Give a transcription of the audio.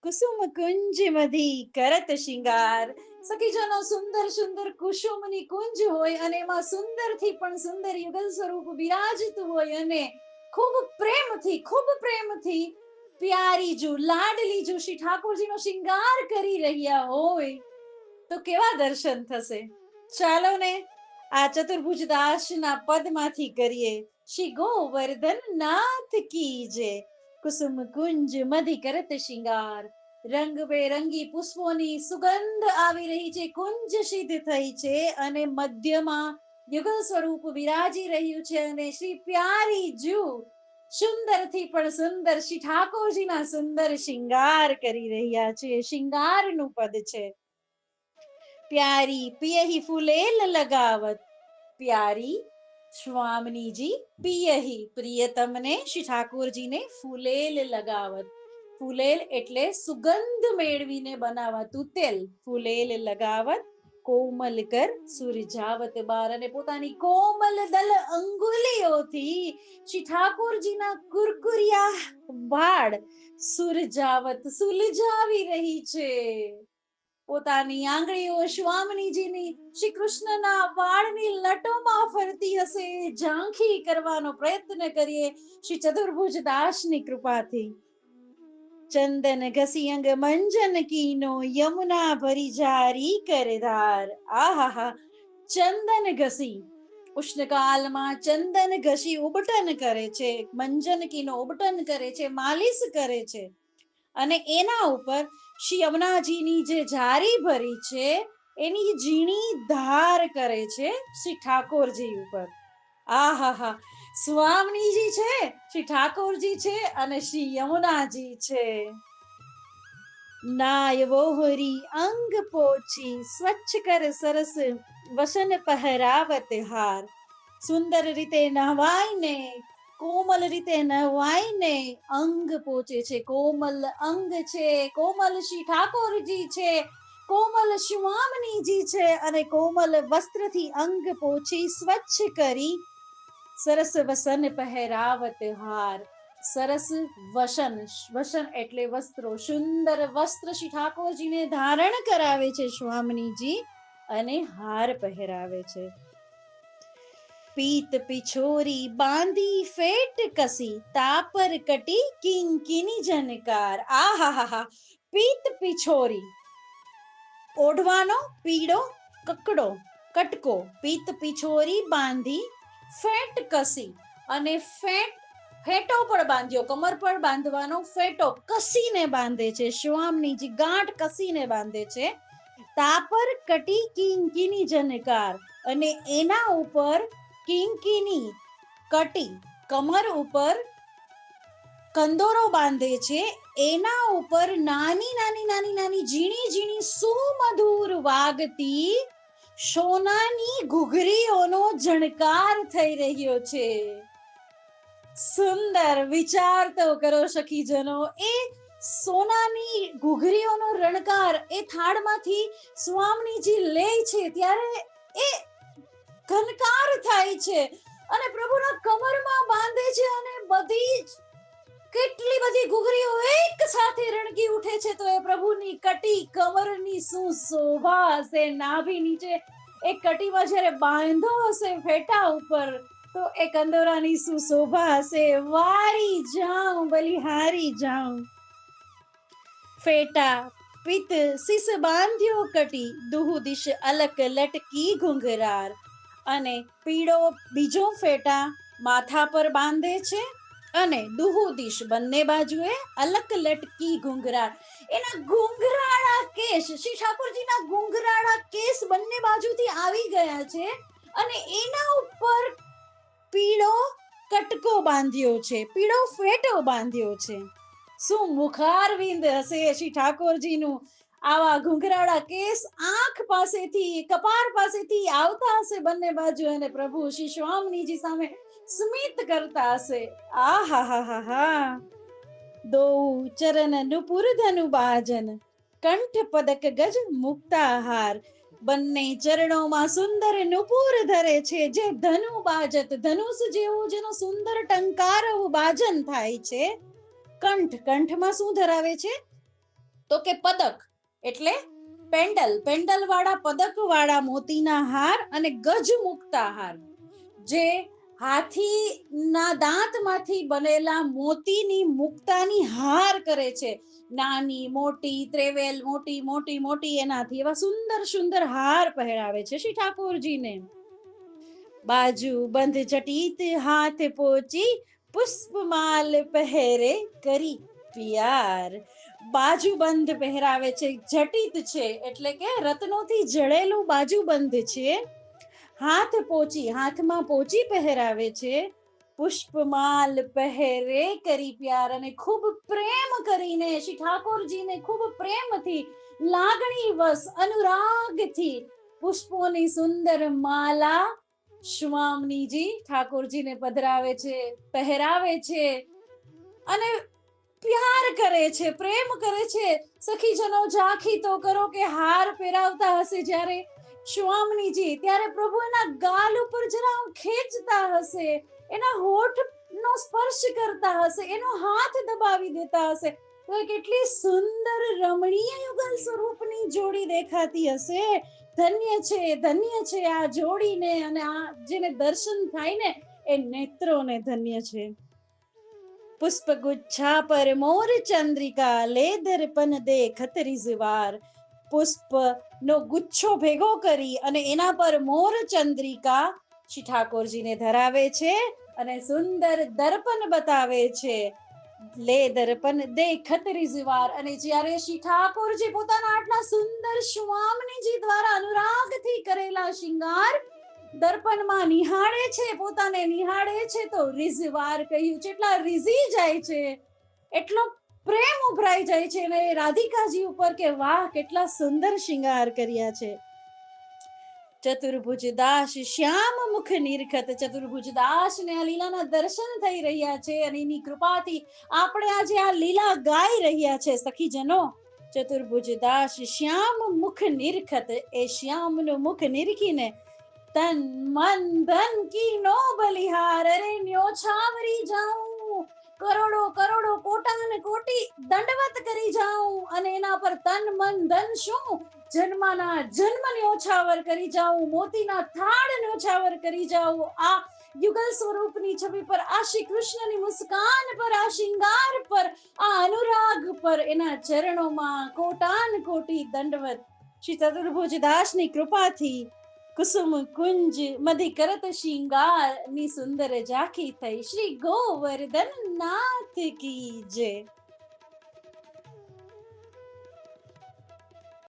કુસુમ કુંજ મધી કરત શિંગાર. સખીજનો સુંદર સુંદર કુસુમની કુંજ હોય અને એમાં સુંદર થી પણ સુંદર યુગલ સ્વરૂપ બિરાજતું હોય અને ખૂબ પ્રેમથી પ્યારી જો લાડલી જો શ્રી ઠાકોરજીનો શિંગાર કરી રહ્યા હોય તો કેવા દર્શન થશે. ચાલો ને આ ચતુર્ભુજ દાસના પદમાંથી કરીએ. શ્રી ગોવર્ધન નાથ કી જય. કુસુમ કુંજ મધિ કરત શિંગાર. રંગ બેરંગી પુષ્પોની સુગંધ આવી રહી છે, કુંજ સિદ્ધ થઈ છે અને મધ્યમાં યુગલ સ્વરૂપ વિરાજી રહ્યું છે અને શ્રી પ્યારી જુ સુંદર થી પણ સુંદર શ્રી ઠાકોરજીના સુંદર શિંગાર કરી રહ્યા છે. શિંગારનું પદ છે. પ્યારી પિયહી ફૂલેલ લગાવત. પ્યારી સ્વામિનીજી પિયહી પ્રિયતમને શ્રી ઠાકોરજીને ફૂલેલ લગાવત. ફૂલેલ એટલે સુગંધ મેળવીને બનાવાતું તેલ. ફૂલેલ લગાવત કોમલ કર સુરજાવત બાર. અને પોતાની કોમલ દલ અંગુલીઓથી શ્રી ઠાકોરજીના કુરકુરિયા વાળ સુરજાવત સુલજાવી રહી છે. પોતાની આંગળીઓ સ્વામિનીજીની શ્રી કૃષ્ણના વાળની લટોમાં ફરતી હશે ઝાંખી કરવાનો પ્રયત્ન કરીએ શ્રી ચતુર્ભુજ દાસની કૃપાથી. ચંદન ઘસી અંગ મંજન કીનો યમુના ભરી જારી કરધાર. આહાહા. ચંદન ઘસી ઉષ્ણકાલમાં ચંદન ઘસી ઉબટન કરે છે, મંજન કીનો ઉબટન કરે છે, માલિશ કરે છે અને એના ઉપર શ્રી યમુનાજીની જે જારી ભરી છે એની ઝીણી ધાર કરે છે શ્રી ઠાકોરજી ઉપર. આહાહા. સ્વામીજી છે, શ્રી ઠાકોરજી છે અને શ્રી યમુનાજી છે. નાય વોહરી અંગ પોછી સ્વચ્છ કર સરસ વસન પહેરાવત હાર. સુંદર રીતે નહવાઈને કોમલ રીતે નહવાઈને અંગ પોચે છે. કોમલ અંગ છે, કોમલ શ્રી ઠાકોરજી છે, કોમલ સ્વામિનીજી છે અને કોમલ વસ્ત્રથી અંગ પોછી સ્વચ્છ કરી સરસ વસન પહેરાવત હાર. સરસ વસન, વસન એટલે વસ્ત્રો, સુંદર વસ્ત્ર શ્રી ઠાકોરજીને ધારણ કરાવે છે સ્વામિનીજી અને હાર પહેરાવે છે. પીત પિછોરી બાંધી ફેટ કસી તાપર કટી કિંકિની જનકાર. આહાહા. પીત પિછોરી ઓઢવાનો પીળો કકડો કટકો. પીત પિછોરી બાંધી ફેટ કસી અને ફેટો પણ બાંધ્યો, કમર પર બાંધવાનો ફેટો કસીને બાંધે છે સ્વામીજી, ગાંઠ કસીને બાંધે છે. તાપર કટી કિંકિની જનકાર અને એના ઉપર કિંકિની કટી કમર ઉપર કંદોરો બાંધે છે. એના ઉપર નાની નાની નાની નાની ઝીણી ઝીણી સુમધુર વાગતી સોનાની ઘૂઘરીઓનો ઝણકાર થઈ રહ્યો છે. સુંદર. વિચાર તો કરો સખીજનો, એ સોનાની ઘૂઘરીઓનો રણકાર એ થાળમાંથી સ્વામીજી લે છે ત્યારે એ ઘનકાર થાય છે અને પ્રભુના કમરમાં બાંધે છે અને બધી કેટલી બધી ઘૂઘરીઓ એક સાથે રણકી ઉઠે છે તો એ પ્રભુની કટી કમરની શું શોભા હશે. નાભી નીચે એ કટીમાં જ્યારે બાંધો હશે ફેટા ઉપર તો એ કંદોરાની શું શોભા હશે. વારી જાઉં બલિહારી જાઉં. ફેટા પિત શિસ બાંધ્યો કટી દુહુ દિશ અલક લટકી ઘુંઘરાર. અને પીળો બીજો ફેટા માથા પર બાંધે છે અને દુહુ દિશ બંને બાજુએ અલક લટકી ઘુંઘરાર. એના ઘુંઘરાળા કેસ, શ્રી ઠાકોરજીના ઘુંઘરાળા કેસ બંને બાજુથી આવી ગયા છે અને એના ઉપર પીળો કટકો બાંધ્યો છે, પીળો ફેટો બાંધ્યો છે. શું મુખારવિંદ હશે શ્રી ઠાકોરજીનું. આવા ઘુંઘરાળા કેસ આંખ પાસેથી કપાળ પાસેથી આવતા હશે બંને બાજુ અને પ્રભુ શ્રી સ્વામીજી સામે સ્મિત કરતા હશે. આહાહાહા. દો ચરણ નુપુર ધનુ બાજન કંઠ પદક ગજ મુક્તાહાર. બંને ચરણોમાં સુંદર નુપુર ધરે છે જે ધનુ બાજત, ધનુષ જેવું જેનો સુંદર ટંકાર બાજન થાય છે. કંઠ, કંઠમાં શું ધરાવે છે? તો કે પદક એટલે પેન્ડલ, પેન્ડલ વાળા પદક વાળા મોતીના હાર અને ગજ મુક્તા હાર, જે હાથીના દાંતમાંથી બનેલા મોતીની મુક્તાની હાર કરે છે. નાની મોટી ત્રેવેલ, મોટી મોટી મોટી એનાથી એવા સુંદર સુંદર હાર પહેરાવે છે શ્રી ઠાકોરજીને. બાજુ બંધ જટીત હાથ પોચી, પુષ્પમાલ પહેરે કરી પ્યાર. બાજુબંધ પહેરાવે છે, જટિત છે એટલે કે રત્નોથી જડેલું બાજુબંધ છે. હાથ પોચી, હાથમાં પોચી પહેરાવે છે. પુષ્પમાલ પહેરે કરી પ્યાર, અને ખૂબ પ્રેમ કરીને શ્રી ઠાકોરજીને ખૂબ પ્રેમથી, લાગણી વશ, અનુરાગથી પુષ્પોની સુંદર માલા શ્વામનીજી ઠાકોરજીને પધરાવે છે, પહેરાવે છે અને પ્યાર કરે છે, પ્રેમ કરે છે. સખીજનો ઝાંખી તો કરો કે હાર પહેરાવતા હશે જ્યારે શ્વામનીજી, ત્યારે પ્રભુ એના ગાલ ઉપર જરા ખેંચતા હશે, એના હોઠ નો સ્પર્શ કરતા હશે, એનો હાથ દબાવી દેતા હશે, તો કેટલી સુંદર રમણીય યુગલ સ્વરૂપની જોડી દેખાતી હશે. ધન્ય છે આ જોડીને, અને આ જેને દર્શન થાય ને એ નેત્રોને ધન્ય છે. પુષ્પ ગુચ્છા પર મોર ચંદ્રિકા, લે દર્પણ દેખત રિઝવાર. પુષ્પ નો ગુચ્છો ભેગો કરી અને એના પર મોર ચંદ્રિકા શ્રી ઠાકોરજીને ધરાવે છે અને સુંદર દર્પણ બતાવે છે. લે દર્પણ દેખત રિઝવાર, અને જ્યારે શ્રી ઠાકોરજી પોતાના આટલા સુંદર શ્વામનીજી દ્વારા અનુરાગથી કરેલા શિંગાર દર્પણમાં નિહાળે છે, પોતાને નિહાળે છે, તો રિઝવાર કહ્યું છે. એટલા રીઝી જાય છે, એટલો પ્રેમ ઉભરાઈ જાય છે ને રાધિકાજી ઉપર કે વાહ, કેટલા સુંદર શિંગાર કર્યા છે. ચતુર્ભુજ દાસ શ્યામ મુખ નિરખત, ચતુર્ભુજ દાસ ને આ લીલાના દર્શન થઈ રહ્યા છે અને એની કૃપાથી આપણે આજે આ લીલા ગાઈ રહ્યા છે સખીજનો. ચતુર્ભુજ દાસ શ્યામ મુખ નિરખત, એ શ્યામનું મુખ નિરખીને તન મન ધન કી નો બલિહાર, અરે ન્યોછાવરી જાઉં, કરોડો કરોડો કોટાન કોટી દંડવત કરી જાઉં, અને એના પર તન મન ધન શું, જન્મના જન્મ ન્યોછાવર કરી જાઉં, મોતીના થાળ ન્યોછાવર કરી જાઉં. આ યુગલ સ્વરૂપની છબી પર, આ શ્રી કૃષ્ણની મુસ્કાન પર, આ શિંગાર પર, આ અનુરાગ પર, એના ચરણોમાં કોટાન કોટી દંડવત. શ્રી ચતુર્ભુજ દાસની કૃપાથી કુસુમ કુંજ મધી કરત શિંગાર ની સુંદર ઝાંખી થઈ. શ્રી ગોવર્ધન નાથ કી જય.